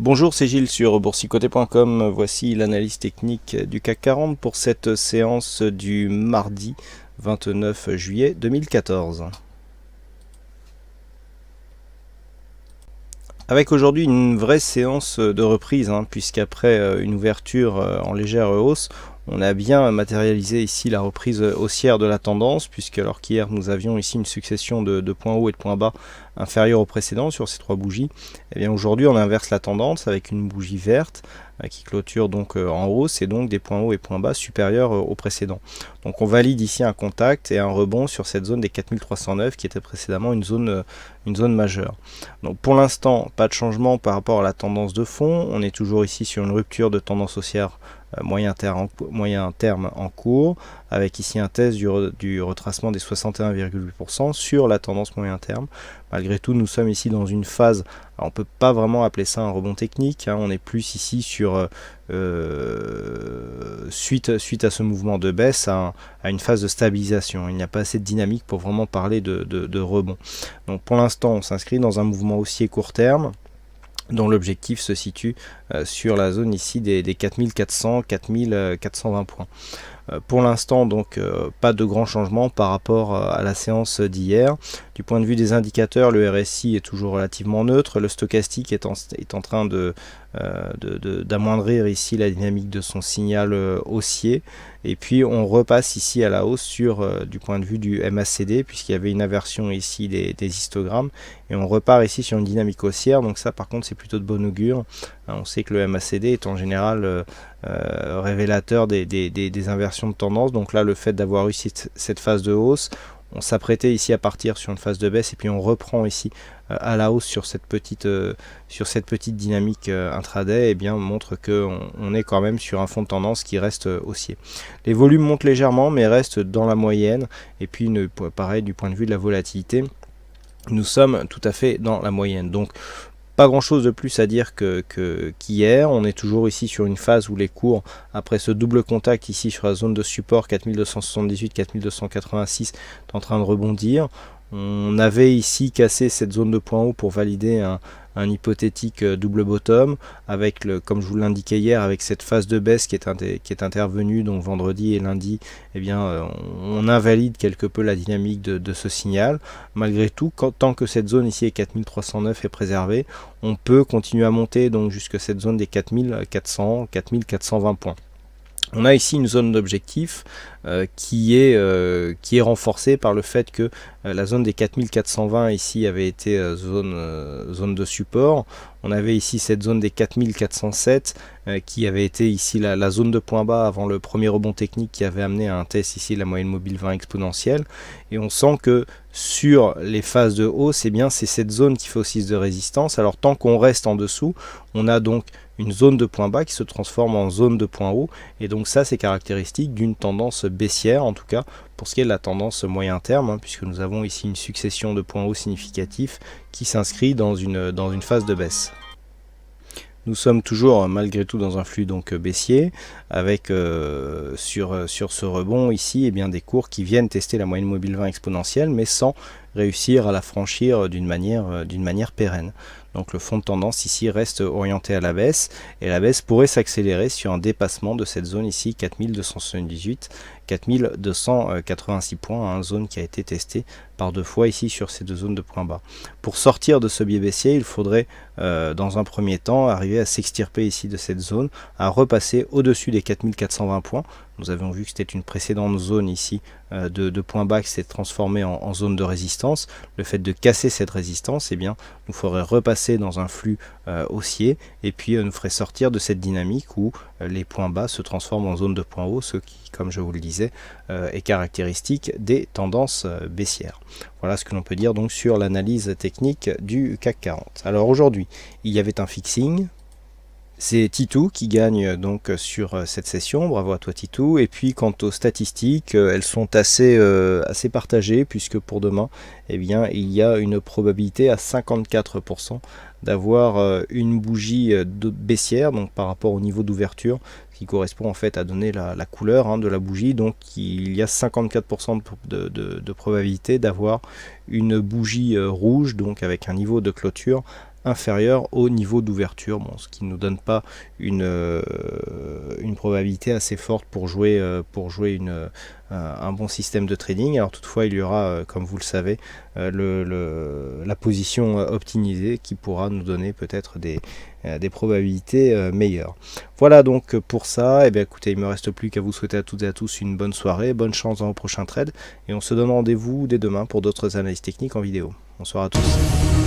Bonjour, c'est Gilles sur boursicoté.com. Voici l'analyse technique du CAC 40 pour cette séance du mardi 29 juillet 2014. Avec aujourd'hui une vraie séance de reprise, puisqu'après une ouverture en légère hausse, on a bien matérialisé ici la reprise haussière de la tendance, puisque alors qu'hier nous avions ici une succession de points hauts et de points bas inférieurs aux précédents sur ces trois bougies, et bien aujourd'hui on inverse la tendance avec une bougie verte qui clôture donc en hausse et donc des points hauts et points bas supérieurs aux précédents. Donc on valide ici un contact et un rebond sur cette zone des 4309 qui était précédemment une zone majeure. Donc pour l'instant pas de changement par rapport à la tendance de fond, on est toujours ici sur une rupture de tendance haussière moyen terme en cours, avec ici un test du retracement des 61,8% sur la tendance moyen terme. Malgré tout, nous sommes ici dans une phase, alors on ne peut pas vraiment appeler ça un rebond technique, on est plus ici sur suite à ce mouvement de baisse à une phase de stabilisation. Il n'y a pas assez de dynamique pour vraiment parler de rebond. Donc pour l'instant, on s'inscrit dans un mouvement haussier court terme, dont l'objectif se situe sur la zone ici des 4400-4420 points. Pour l'instant, donc, pas de grand changement par rapport à la séance d'hier. Du point de vue des indicateurs, le RSI est toujours relativement neutre. Le stochastique est en train d'amoindrir ici la dynamique de son signal haussier. Et puis, on repasse ici à la hausse du point de vue du MACD, puisqu'il y avait une inversion ici des histogrammes. Et on repart ici sur une dynamique haussière. Donc ça, par contre, c'est plutôt de bon augure. On sait que le MACD est en général révélateur des inversions de tendance. Donc là, le fait d'avoir eu cette phase de hausse, on s'apprêtait ici à partir sur une phase de baisse et puis on reprend ici à la hausse sur cette petite dynamique intraday, et bien montre qu'on est quand même sur un fond de tendance qui reste haussier. Les volumes montent légèrement mais restent dans la moyenne, et puis pareil du point de vue de la volatilité, nous sommes tout à fait dans la moyenne. Donc pas grand chose de plus à dire qu'hier. On est toujours ici sur une phase où les cours, après ce double contact ici sur la zone de support 4278-4286, est en train de rebondir. On avait ici cassé cette zone de point haut pour valider un hypothétique double bottom, avec comme je vous l'indiquais hier, avec cette phase de baisse qui est intervenue donc vendredi et lundi. Eh bien, on invalide quelque peu la dynamique de ce signal. Malgré tout, tant que cette zone ici est 4309 est préservée, on peut continuer à monter donc jusqu'à cette zone des 4400-4420 points. On a ici une zone d'objectif qui est renforcée par le fait que la zone des 4420 ici avait été zone de support. On avait ici cette zone des 4407 qui avait été ici la zone de point bas avant le premier rebond technique qui avait amené à un test ici la moyenne mobile 20 exponentielle. Et on sent que sur les phases de hausse, c'est cette zone qui fait office de résistance. Alors tant qu'on reste en dessous, on a donc une zone de point bas qui se transforme en zone de point haut, et donc ça c'est caractéristique d'une tendance baissière, en tout cas pour ce qui est de la tendance moyen terme, puisque nous avons ici une succession de points hauts significatifs qui s'inscrit dans une phase de baisse. Nous sommes toujours malgré tout dans un flux donc baissier, avec sur ce rebond ici des cours qui viennent tester la moyenne mobile 20 exponentielle, mais sans réussir à la franchir d'une manière pérenne. Donc le fond de tendance ici reste orienté à la baisse, et la baisse pourrait s'accélérer sur un dépassement de cette zone ici 4278-4286 points, zone qui a été testée par deux fois ici sur ces deux zones de points bas. Pour sortir de ce biais baissier, il faudrait dans un premier temps arriver à s'extirper ici de cette zone, à repasser au-dessus des 4420 points. Nous avions vu que c'était une précédente zone ici de points bas qui s'est transformée en zone de résistance. Le fait de casser cette résistance, nous ferait repasser dans un flux haussier, et puis nous ferait sortir de cette dynamique où les points bas se transforment en zone de points hauts, ce qui, comme je vous le disais, est caractéristique des tendances baissières. Voilà ce que l'on peut dire donc sur l'analyse technique du CAC 40. Alors aujourd'hui, il y avait un fixing. C'est Titou qui gagne donc sur cette session, bravo à toi Titou. Et puis quant aux statistiques, elles sont assez partagées, puisque pour demain, il y a une probabilité à 54% d'avoir une bougie baissière, donc par rapport au niveau d'ouverture, qui correspond en fait à donner la couleur de la bougie. Donc il y a 54% de probabilité d'avoir une bougie rouge, donc avec un niveau de clôture inférieur au niveau d'ouverture, bon, ce qui ne nous donne pas une probabilité assez forte pour jouer un bon système de trading. Alors toutefois il y aura, comme vous le savez, la position optimisée qui pourra nous donner peut-être des probabilités meilleures. Voilà donc pour ça. Et bien écoutez, il me reste plus qu'à vous souhaiter à toutes et à tous une bonne soirée, bonne chance dans vos prochains trades, et on se donne rendez-vous dès demain pour d'autres analyses techniques en vidéo. Bonsoir à tous.